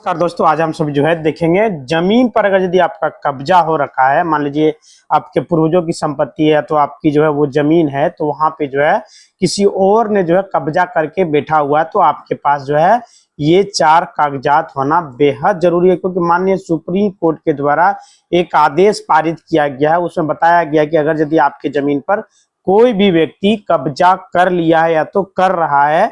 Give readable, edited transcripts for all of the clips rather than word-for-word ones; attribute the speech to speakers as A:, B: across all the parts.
A: नमस्कार दोस्तों, आज हम सभी जो है देखेंगे जमीन पर अगर यदि आपका कब्जा हो रखा है, मान लीजिए आपके पूर्वजों की संपत्ति है तो आपकी जो है वो जमीन है, तो वहां पे जो है किसी और ने जो है कब्जा करके बैठा हुआ है, तो आपके पास जो है ये 4 कागजात होना बेहद जरूरी है। क्योंकि माननीय सुप्रीम कोर्ट के द्वारा एक आदेश पारित किया गया है, उसमें बताया गया कि अगर यदि आपके जमीन पर कोई भी व्यक्ति कब्जा कर लिया है या तो कर रहा है,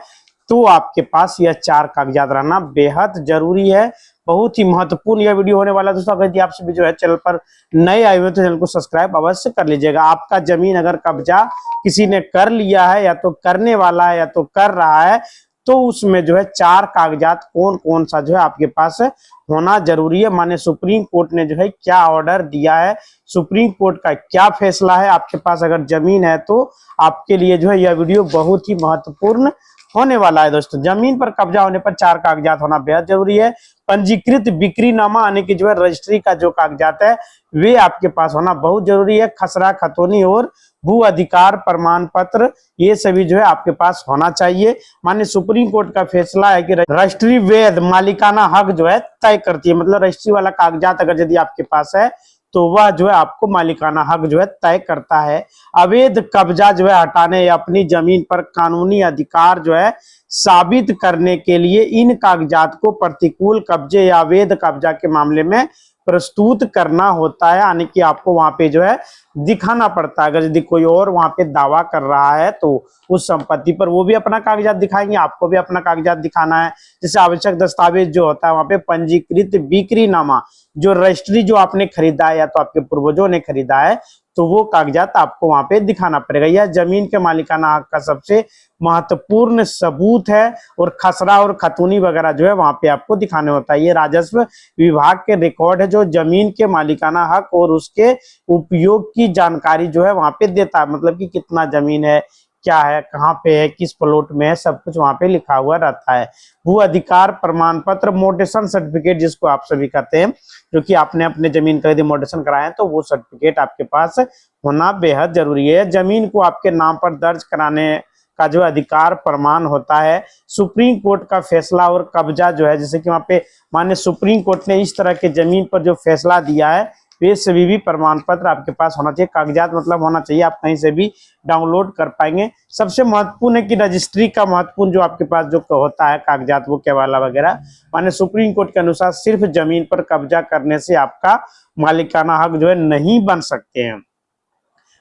A: तो आपके पास यह 4 कागजात रहना बेहद जरूरी है। बहुत ही महत्वपूर्ण यह वीडियो होने वाला है दोस्तों। अगर आप सभी जो है चैनल पर नए आए हुए तो चैनल को सब्सक्राइब अवश्य कर लीजिएगा। आपका जमीन अगर कब्जा किसी ने कर लिया है या तो करने वाला है या तो कर रहा है, तो उसमें जो है 4 कागजात कौन कौन सा जो है आपके पास होना जरूरी है। माने सुप्रीम कोर्ट ने जो है क्या ऑर्डर दिया है, सुप्रीम कोर्ट का क्या फैसला है। आपके पास अगर जमीन है तो आपके लिए जो है यह वीडियो बहुत ही महत्वपूर्ण होने वाला है दोस्तों। जमीन पर कब्जा होने पर 4 कागजात होना बेहद जरूरी है। पंजीकृत बिक्रीनामा यानी कि जो है रजिस्ट्री का जो कागजात है वे आपके पास होना बहुत जरूरी है। खसरा खतौनी और भू अधिकार प्रमाण पत्र ये सभी जो है आपके पास होना चाहिए। माननीय सुप्रीम कोर्ट का फैसला है कि रजिस्ट्री वैध मालिकाना हक जो है तय करती है। मतलब रजिस्ट्री वाला कागजात अगर यदि आपके पास है तो वह जो है आपको मालिकाना हक जो है तय करता है। अवैध कब्जा जो है हटाने या अपनी जमीन पर कानूनी अधिकार जो है साबित करने के लिए इन कागजात को प्रतिकूल कब्जे या अवैध कब्जा के मामले में प्रस्तुत करना होता है। यानी कि आपको वहां पे जो है दिखाना पड़ता है। अगर यदि कोई और वहां पे दावा कर रहा है तो उस संपत्ति पर वो भी अपना कागजात दिखाएंगे, आपको भी अपना कागजात दिखाना है। जैसे आवश्यक दस्तावेज जो होता है वहां पे पंजीकृत बिक्रीनामा, जो रजिस्ट्री जो आपने खरीदा है या तो आपके पूर्वजों ने खरीदा है, तो वो कागजात आपको वहां पे दिखाना पड़ेगा। यह जमीन के मालिकाना हक का सबसे महत्वपूर्ण सबूत है। और खसरा और खतौनी वगैरह जो है वहां पे आपको दिखाने होता है। ये राजस्व विभाग के रिकॉर्ड है जो जमीन के मालिकाना हक और उसके उपयोग की जानकारी जो है वहां पे देता है। मतलब कि कितना जमीन है, क्या है, कहाँ पे है, किस प्लॉट में है, सब कुछ वहां पे लिखा हुआ रहता है। भू अधिकार प्रमाण पत्र, मोटेशन सर्टिफिकेट जिसको आप सभी कहते हैं, जो कि आपने अपने जमीन का यदि मोटेशन कराया है तो वो सर्टिफिकेट आपके पास होना बेहद जरूरी है। जमीन को आपके नाम पर दर्ज कराने का जो अधिकार प्रमाण होता है। सुप्रीम कोर्ट का फैसला और कब्जा जो है, जैसे कि वहां पे माननीय सुप्रीम कोर्ट ने इस तरह के जमीन पर जो फैसला दिया है वे सभी भी प्रमाण पत्र आपके पास होना चाहिए। कागजात मतलब होना चाहिए, आप कहीं से भी डाउनलोड कर पाएंगे। सबसे महत्वपूर्ण है कि रजिस्ट्री का महत्वपूर्ण जो आपके पास जो होता है कागजात, वो केवाला वगैरह, माने सुप्रीम कोर्ट के अनुसार सिर्फ जमीन पर कब्जा करने से आपका मालिकाना हक जो है नहीं बन सकते हैं।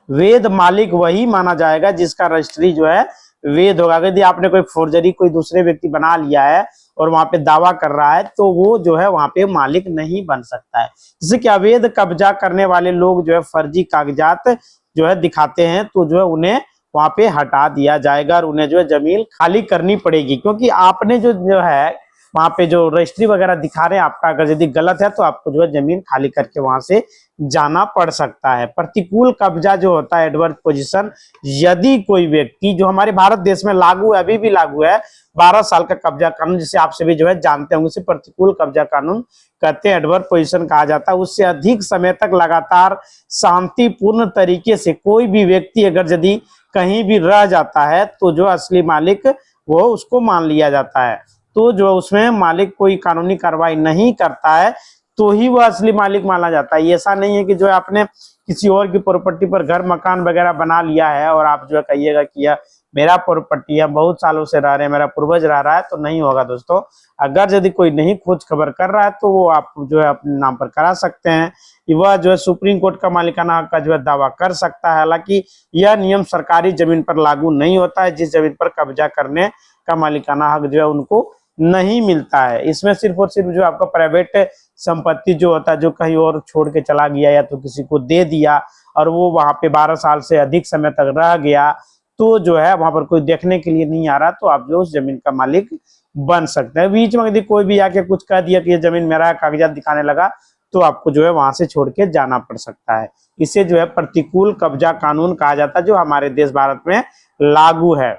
A: वैध मालिक वही माना जाएगा जिसका रजिस्ट्री जो है वैध होगा। यदि आपने कोई फोर्जरी कोई दूसरे व्यक्ति बना लिया है और वहां पे दावा कर रहा है तो वो जो है वहां पे मालिक नहीं बन सकता है। जैसे कि अवैध कब्जा करने वाले लोग जो है फर्जी कागजात जो है दिखाते हैं तो जो है उन्हें वहां पे हटा दिया जाएगा और उन्हें जो है जमीन खाली करनी पड़ेगी। क्योंकि आपने जो है वहां पे जो रजिस्ट्री वगैरह दिखा रहे हैं आपका अगर यदि गलत है तो आपको जो है जमीन खाली करके वहां से जाना पड़ सकता है। प्रतिकूल कब्जा जो होता है एडवर्स पोजीशन, यदि कोई व्यक्ति जो हमारे भारत देश में लागू है, अभी भी लागू है 12 साल का कब्जा कानून, जिसे आप सभी जो है जानते होंगे, उसे प्रतिकूल कब्जा कानून कहते हैं, एडवर्स पोजीशन कहा जाता है। उससे अधिक समय तक लगातार शांतिपूर्ण तरीके से कोई भी व्यक्ति अगर यदि कहीं भी रह जाता है तो जो असली मालिक वो उसको मान लिया जाता है। तो जो उसमें मालिक कोई कानूनी कार्रवाई नहीं करता है तो ही वह असली मालिक माना जाता है। ऐसा नहीं है कि जो आपने किसी और की प्रॉपर्टी पर घर मकान वगैरह बना लिया है और आप जो है कहिएगा कि यह मेरा प्रॉपर्टी है, बहुत सालों से रह रहे हैं, मेरा पूर्वज रह रहा है, तो नहीं होगा दोस्तों। अगर यदि कोई नहीं खोज खबर कर रहा है तो वो आप जो है अपने नाम पर करा सकते हैं। वह जो है सुप्रीम कोर्ट का मालिकाना हक का जो है दावा कर सकता है। हालांकि यह नियम सरकारी जमीन पर लागू नहीं होता है। जिस जमीन पर कब्जा करने का मालिकाना हक जो है उनको नहीं मिलता है। इसमें सिर्फ और सिर्फ जो आपका प्राइवेट संपत्ति जो होता है, जो कहीं और छोड़ के चला गया या तो किसी को दे दिया और वो वहां पे 12 साल से अधिक समय तक रह गया, तो जो है वहां पर कोई देखने के लिए नहीं आ रहा, तो आप जो उस जमीन का मालिक बन सकते हैं। बीच में यदि कोई भी आके कुछ कह दिया कि ये जमीन मेरा कागजात दिखाने लगा तो आपको जो है वहां से छोड़ के जाना पड़ सकता है। इसे जो है प्रतिकूल कब्जा कानून कहा जाता है, जो हमारे देश भारत में लागू है।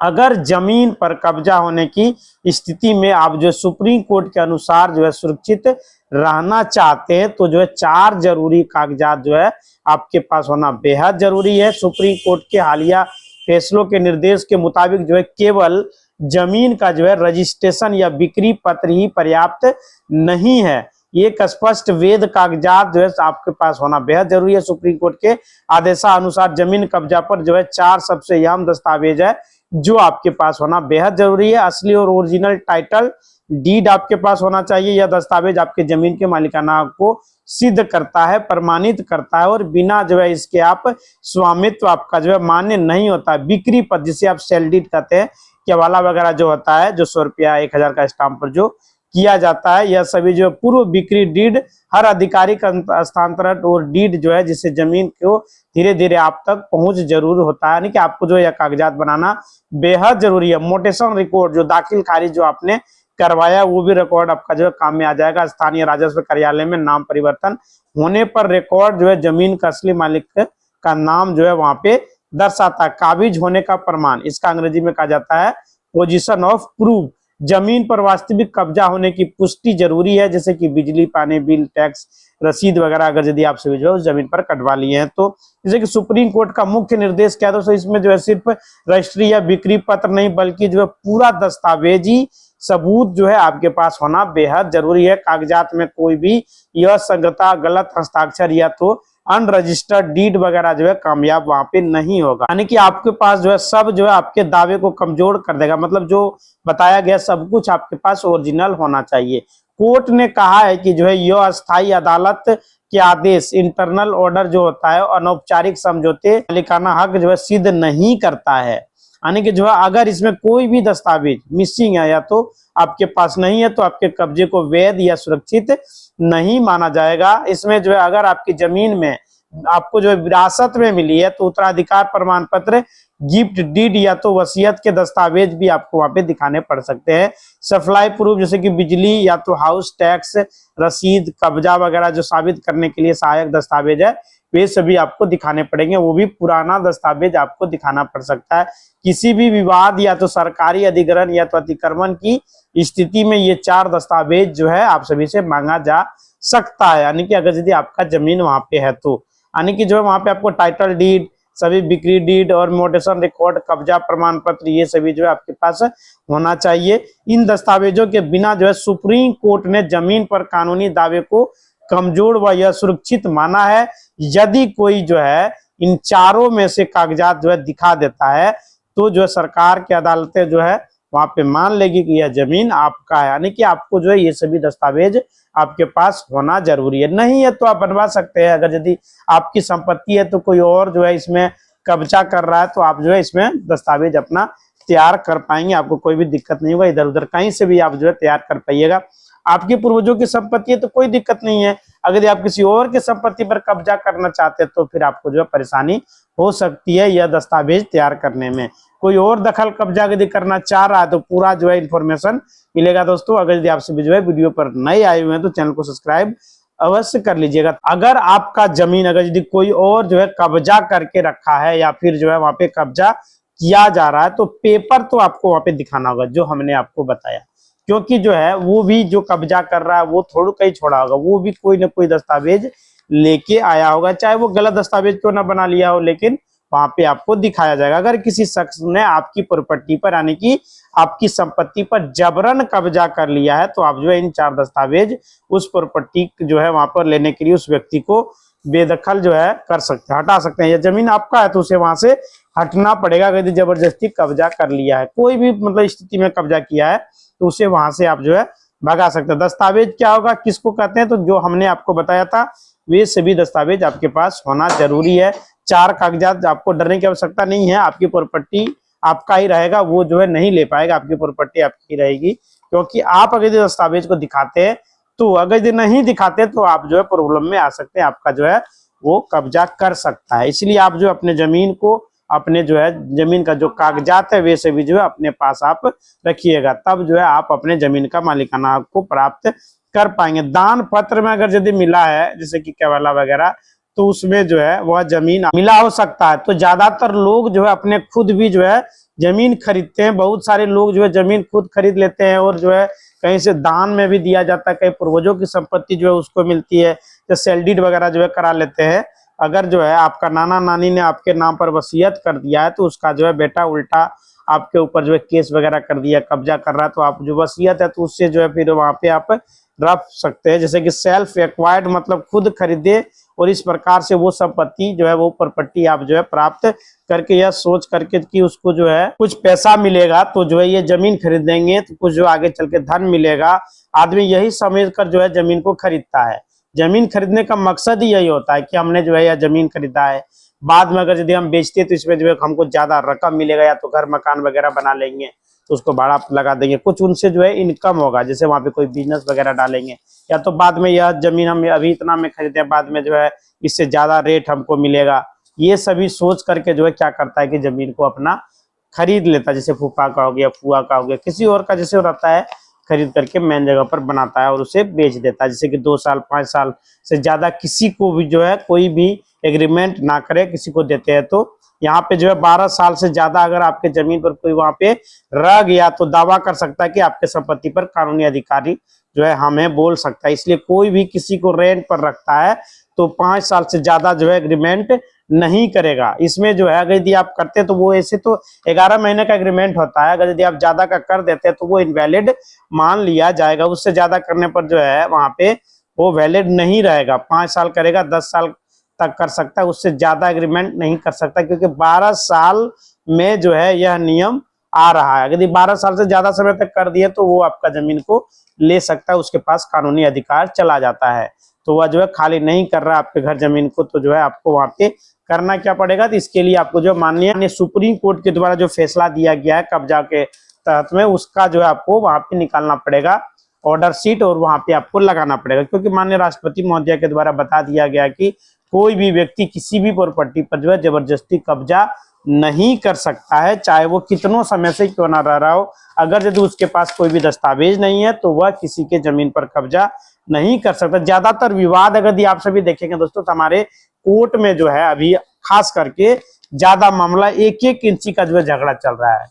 A: अगर जमीन पर कब्जा होने की स्थिति में आप जो सुप्रीम कोर्ट के अनुसार जो है सुरक्षित रहना चाहते हैं तो जो है 4 जरूरी कागजात जो है आपके पास होना बेहद जरूरी है। सुप्रीम कोर्ट के हालिया फैसलों के निर्देश के मुताबिक जो है केवल जमीन का जो है रजिस्ट्रेशन या बिक्री पत्र ही पर्याप्त नहीं है। एक स्पष्ट वैध कागजात जो है आपके पास होना बेहद जरूरी है। सुप्रीम कोर्ट के आदेशानुसार जमीन कब्जा पर जो है 4 सबसे अहम दस्तावेज है जो आपके पास होना बेहद जरूरी है। असली और ओरिजिनल टाइटल डीड आपके पास होना चाहिए। यह दस्तावेज आपके जमीन के मालिकाना हक को सिद्ध करता है, प्रमाणित करता है और बिना जो है इसके आप स्वामित्व आपका जो है मान्य नहीं होता। बिक्री पर जिसे आप सेल डीड कहते हैं, केवाला वगैरह जो होता है, जो 100 रुपया 1000 का स्टाम्प पर जो किया जाता है, यह सभी जो पूर्व बिक्री डीड हर अधिकारी का हस्तांतरण और डीड जो है जिससे जमीन को धीरे धीरे आप तक पहुंच जरूर होता है, यानी कि आपको जो यह कागजात बनाना बेहद जरूरी है। मोटेशन रिकॉर्ड जो दाखिल खारिज जो आपने करवाया वो भी रिकॉर्ड आपका जो है काम में आ जाएगा। स्थानीय राजस्व कार्यालय में नाम परिवर्तन होने पर रिकॉर्ड जो है जमीन का असली मालिक का नाम जो है वहां पे दर्शाता है। काबिज होने का प्रमाण, इसका अंग्रेजी में कहा जाता है पोजीशन ऑफ प्रूफ। जमीन पर वास्तविक कब्जा होने की पुष्टि जरूरी है, जैसे कि बिजली, पानी बिल, टैक्स रसीद वगैरह अगर यदि आप सभी जो है उस जमीन पर कटवा लिए हैं। तो जैसे कि सुप्रीम कोर्ट का मुख्य निर्देश क्या है, तो इसमें जो है सिर्फ रजिस्ट्री या बिक्री पत्र नहीं बल्कि जो है पूरा दस्तावेजी सबूत जो है आपके पास होना बेहद जरूरी है। कागजात में कोई भी असंगतता, गलत हस्ताक्षर या तो अनरजिस्टर्ड डीड वगैरह जो है कामयाब वहां पे नहीं होगा, यानी कि आपके पास जो है सब जो है आपके दावे को कमजोर कर देगा। मतलब जो बताया गया सब कुछ आपके पास ओरिजिनल होना चाहिए। कोर्ट ने कहा है कि जो है यह अस्थायी अदालत के आदेश, इंटरनल ऑर्डर जो होता है, अनौपचारिक समझौते मालिकाना हक जो है सिद्ध नहीं करता है। यानी कि जो है अगर इसमें कोई भी दस्तावेज मिसिंग है या तो आपके पास नहीं है तो आपके कब्जे को वैध या सुरक्षित नहीं माना जाएगा। इसमें जो है अगर आपकी जमीन में आपको जो है विरासत में मिली है तो उत्तराधिकार प्रमाण पत्र, गिफ्ट डीड या तो वसीयत के दस्तावेज भी आपको वहां पे दिखाने पड़ सकते हैं। सप्लाई प्रूफ जैसे कि बिजली या तो हाउस टैक्स रसीद, कब्जा वगैरह जो साबित करने के लिए सहायक दस्तावेज है वे सभी आपको दिखाने पड़ेंगे। वो भी पुराना दस्तावेज आपको दिखाना पड़ सकता है। किसी भी विवाद या तो सरकारी अधिग्रहण या तो अतिक्रमण की स्थिति में ये 4 दस्तावेज जो है आप सभी से मांगा जा सकता है, यानी कि अगर यदि आपका जमीन वहां पे है तो, यानी कि जो है वहां पे आपको टाइटल डीड, सभी बिक्री डीड और मोटेशन रिकॉर्ड, कब्जा प्रमाण पत्र ये सभी जो है आपके पास होना चाहिए। इन दस्तावेजों के बिना जो है सुप्रीम कोर्ट ने जमीन पर कानूनी दावे को कमजोर व या सुरक्षित माना है। यदि कोई जो है इन चारों में से कागजात जो है दिखा देता है तो जो है सरकार की अदालतें जो है वहां पे मान लेगी कि यह जमीन आपका है, यानी कि आपको जो है ये सभी दस्तावेज आपके पास होना जरूरी है। नहीं है तो आप बनवा सकते हैं। अगर यदि आपकी संपत्ति है तो कोई और जो है इसमें कब्जा कर रहा है तो आप जो है इसमें दस्तावेज अपना तैयार कर पाएंगे, आपको कोई भी दिक्कत नहीं होगा। इधर उधर कहीं से भी आप जो है तैयार कर पाइएगा। आपके पूर्वजों की संपत्ति है तो कोई दिक्कत नहीं है। अगर आप किसी और की संपत्ति पर कब्जा करना चाहते हैं तो फिर आपको जो है परेशानी हो सकती है यह दस्तावेज तैयार करने में। कोई और दखल कब्जा यदि करना चाह रहा है तो पूरा जो है इन्फॉर्मेशन मिलेगा। दोस्तों अगर यदि आपसे भी जो है वीडियो पर नए आए हुए हैं तो चैनल को सब्सक्राइब अवश्य कर लीजिएगा। अगर आपका जमीन अगर यदि कोई और जो है कब्जा करके रखा है या फिर जो है वहां पे कब्जा किया जा रहा है तो पेपर तो आपको वहां पे दिखाना होगा जो हमने आपको बताया, क्योंकि जो है वो भी जो कब्जा कर रहा है वो थोड़ा कहीं छोड़ा होगा, वो भी कोई ना कोई दस्तावेज लेके आया होगा, चाहे वो गलत दस्तावेज क्यों ना बना लिया हो, लेकिन वहां पे आपको दिखाया जाएगा। अगर किसी शख्स ने आपकी प्रॉपर्टी पर यानी कि आपकी संपत्ति पर जबरन कब्जा कर लिया है तो आप जो है इन 4 दस्तावेज उस प्रॉपर्टी जो है वहां पर लेने के लिए उस व्यक्ति को बेदखल जो है कर सकते हैं, हटा सकते हैं। या जमीन आपका है तो उसे वहां से हटना पड़ेगा। यदि जबरदस्ती कब्जा कर लिया है, कोई भी मतलब स्थिति में कब्जा किया है तो उसे वहां से आप जो है भगा सकते हैं। दस्तावेज क्या होगा, किसको कहते हैं, तो जो हमने आपको बताया था वे सभी दस्तावेज आपके पास होना जरूरी है। 4 कागजात, आपको डरने की आवश्यकता नहीं है। आपकी प्रॉपर्टी आपका ही रहेगा, वो जो है नहीं ले पाएगा, आपकी प्रॉपर्टी आपकी रहेगी, क्योंकि आप अगर दस्तावेज को दिखाते हैं तो अगर ये नहीं दिखाते तो आप जो है प्रॉब्लम में आ सकते हैं, आपका जो है वो कब्जा कर सकता है। इसलिए आप जो अपने जमीन को, अपने जो है जमीन का जो कागजात है वे सभी जो है अपने पास आप रखिएगा, तब जो है आप अपने जमीन का मालिकाना हक को प्राप्त कर पाएंगे। दान पत्र में अगर यदि मिला है जैसे कि केवाला वगैरह तो उसमें जो है वह जमीन मिला हो सकता है। तो ज्यादातर लोग जो है अपने खुद भी जो है जमीन खरीदते हैं। बहुत सारे लोग जो है जमीन खुद खरीद लेते हैं और जो है कहीं से दान में भी दिया जाता है, कहीं पूर्वजों की संपत्ति जो है उसको मिलती है, तो सेल डीड वगैरह जो है करा लेते हैं। अगर जो है आपका नाना नानी ने आपके नाम पर वसीयत कर दिया है तो उसका जो है बेटा उल्टा आपके ऊपर जो है केस वगैरह कर दिया, कब्जा कर रहा है, तो आप जो वसीयत है तो उससे जो है फिर वहां पे आप रख सकते हैं। जैसे कि सेल्फ एक्वायर्ड मतलब खुद खरीदे, और इस प्रकार से वो संपत्ति जो है वो प्रॉपर्टी आप जो है प्राप्त करके यह सोच करके कि उसको जो है कुछ पैसा मिलेगा, तो जो है ये जमीन खरीदेंगे तो कुछ जो आगे चल के धन मिलेगा। आदमी यही समझ कर जो है जमीन को खरीदता है। जमीन खरीदने का मकसद ही यही होता है कि हमने जो है यह जमीन खरीदा है, बाद में अगर यदि हम बेचते तो इसमें जो है हमको ज्यादा रकम मिलेगा, या तो घर मकान वगैरह बना लेंगे तो उसको भाड़ा लगा देंगे, कुछ उनसे जो है इनकम होगा, जैसे वहां पे कोई बिजनेस वगैरह डालेंगे, या तो बाद में यह जमीन हम अभी इतना में खरीदे, बाद में जो है इससे ज्यादा रेट हमको मिलेगा। ये सभी सोच करके जो है क्या करता है कि जमीन को अपना खरीद लेता है। जैसे फूफा का हो गया, फुआ का हो गया, किसी और का जैसे रहता है, खरीद करके मेन जगह पर बनाता है और उसे बेच देता है। जैसे कि 2 साल 5 साल से ज्यादा किसी को भी जो है कोई भी एग्रीमेंट ना करे, किसी को देते हैं तो यहाँ पे जो है 12 साल से ज्यादा अगर आपके जमीन पर कोई वहां पे रह गया तो दावा कर सकता है कि आपके संपत्ति पर कानूनी अधिकारी जो है हमें बोल सकता है। इसलिए कोई भी किसी को रेंट पर रखता है तो 5 साल से ज्यादा जो है एग्रीमेंट नहीं करेगा। इसमें जो है अगर यदि आप करते तो वो ऐसे तो 11 महीने का एग्रीमेंट होता है, अगर यदि आप ज्यादा का कर देते हैं तो वो इनवैलिड मान लिया जाएगा। उससे ज्यादा करने पर जो है वहां पे वो वैलिड नहीं रहेगा। 5 साल करेगा, 10 साल तक कर सकता है, उससे ज्यादा एग्रीमेंट नहीं कर सकता, क्योंकि 12 साल में जो है यह नियम आ रहा है। यदि 12 साल से ज्यादा समय तक कर दिए तो वो आपका जमीन को ले सकता है, उसके पास कानूनी अधिकार चला जाता है। तो वह जो है खाली नहीं कर रहा आपके घर जमीन को, तो जो है आपको वहां पे करना क्या पड़ेगा, तो इसके लिए आपको जो माननीय सुप्रीम कोर्ट के द्वारा जो फैसला दिया गया है कब्जा के तहत में, उसका जो है आपको वहां पे निकालना पड़ेगा ऑर्डर शीट, और वहां पे आपको लगाना पड़ेगा। क्योंकि माननीय राष्ट्रपति महोदय के द्वारा बता दिया गया कि कोई भी व्यक्ति किसी भी प्रॉपर्टी पर जो है जबरदस्ती कब्जा नहीं कर सकता है, चाहे वो कितनों समय से क्यों ना रह रहा हो। अगर यदि उसके पास कोई भी दस्तावेज नहीं है तो वह किसी के जमीन पर कब्जा नहीं कर सकता। ज्यादातर विवाद अगर आप सभी देखेंगे दोस्तों, तो हमारे कोर्ट में जो है अभी खास करके ज्यादा मामला 1-1 इंची का जो है झगड़ा चल रहा है।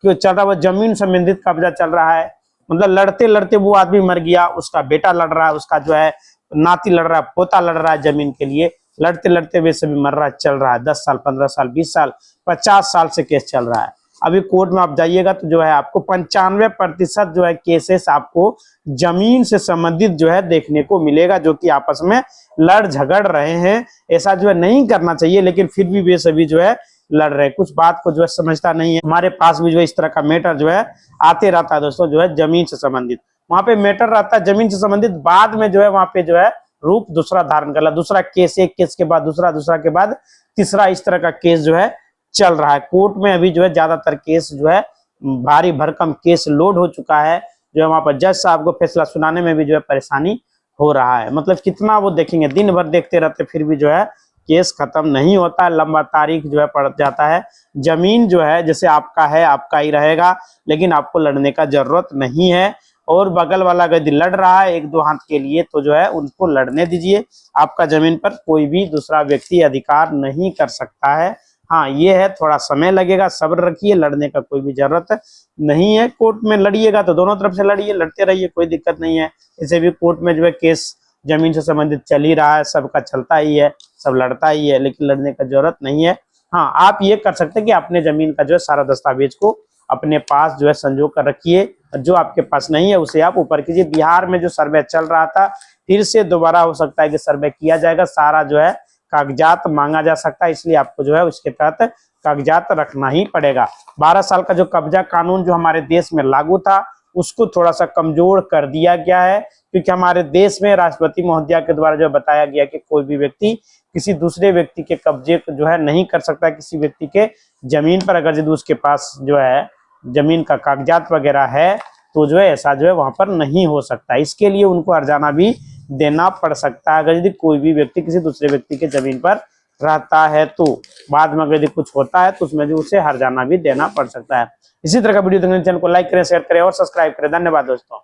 A: क्यों चल रहा है? वो जमीन संबंधित कब्जा चल रहा है। मतलब लड़ते लड़ते वो आदमी मर गया, उसका बेटा लड़ रहा है, उसका जो है नाती लड़ रहा है, पोता लड़ रहा है जमीन के लिए, लड़ते लड़ते वे सभी मर रहा चल रहा है। 10 साल 15 साल 20 साल 50 साल से केस चल रहा है। अभी कोर्ट में आप जाइएगा तो जो है आपको 95% जो है केसेस आपको जमीन से संबंधित जो है देखने को मिलेगा, जो कि आपस में लड़ झगड़ रहे हैं। ऐसा जो है नहीं करना चाहिए, लेकिन फिर भी वे सभी जो है लड़ रहे हैं। कुछ बात को जो है समझता नहीं है। हमारे पास भी जो है इस तरह का मैटर जो है आते रहता है दोस्तों, जो है जमीन से संबंधित वहां पे मैटर रहता है जमीन से संबंधित, बाद में जो है वहां पे जो है रूप दूसरा धारण कर ला, दूसरा केस, एक केस के बाद दूसरा, दूसरा के बाद तीसरा, इस तरह का केस जो है चल रहा है। कोर्ट में अभी जो है ज्यादातर केस जो है भारी भरकम केस लोड हो चुका है, जो है वहां पर जज साहब को फैसला सुनाने में भी जो है परेशानी हो रहा है। मतलब कितना वो देखेंगे, दिन भर देखते रहते फिर भी जो है केस खत्म नहीं होता है, लंबा तारीख जो है पड़ जाता है। जमीन जो है जैसे आपका है आपका ही रहेगा, लेकिन आपको लड़ने का जरूरत नहीं है। और बगल वाला यदि लड़ रहा है 1-2 हाथ के लिए तो जो है उनको लड़ने दीजिए। आपका जमीन पर कोई भी दूसरा व्यक्ति अधिकार नहीं कर सकता है। हाँ ये है, थोड़ा समय लगेगा, सब्र रखिए, लड़ने का कोई भी जरूरत नहीं है। कोर्ट में लड़िएगा तो दोनों तरफ से लड़िए, लड़ते रहिए, कोई दिक्कत नहीं है। इसे भी कोर्ट में जो है केस जमीन से संबंधित चल ही रहा है, सबका चलता ही है, सब लड़ता ही है, लेकिन लड़ने का जरूरत नहीं है। हाँ आप ये कर सकते हैं कि अपने जमीन का जो है सारा दस्तावेज को अपने पास जो है संजो कर रखिए, जो आपके पास नहीं है उसे आप ऊपर कीजिए। बिहार में जो सर्वे चल रहा था, फिर से दोबारा हो सकता है कि सर्वे किया जाएगा, सारा जो है कागजात मांगा जा सकता है, इसलिए आपको जो है उसके तहत कागजात रखना ही पड़ेगा। 12 साल का जो कब्जा कानून जो हमारे देश में लागू था उसको थोड़ा सा कमजोर कर दिया गया है, क्योंकि हमारे देश में राष्ट्रपति महोदया के द्वारा जो बताया गया कि कोई भी व्यक्ति किसी दूसरे व्यक्ति के कब्जे जो है नहीं कर सकता। किसी व्यक्ति के जमीन पर अगर यदि उसके पास जो है जमीन का कागजात वगैरह है तो जो है ऐसा जो है वहां पर नहीं हो सकता। इसके लिए उनको हर्जाना भी देना पड़ सकता है। अगर यदि कोई भी व्यक्ति किसी दूसरे व्यक्ति के जमीन पर रहता है तो बाद में अगर यदि कुछ होता है तो उसमें जो उसे हर्जाना भी देना पड़ सकता है। इसी तरह का वीडियो देखने चैनल को लाइक करें, शेयर करें और सब्सक्राइब करें। धन्यवाद दोस्तों।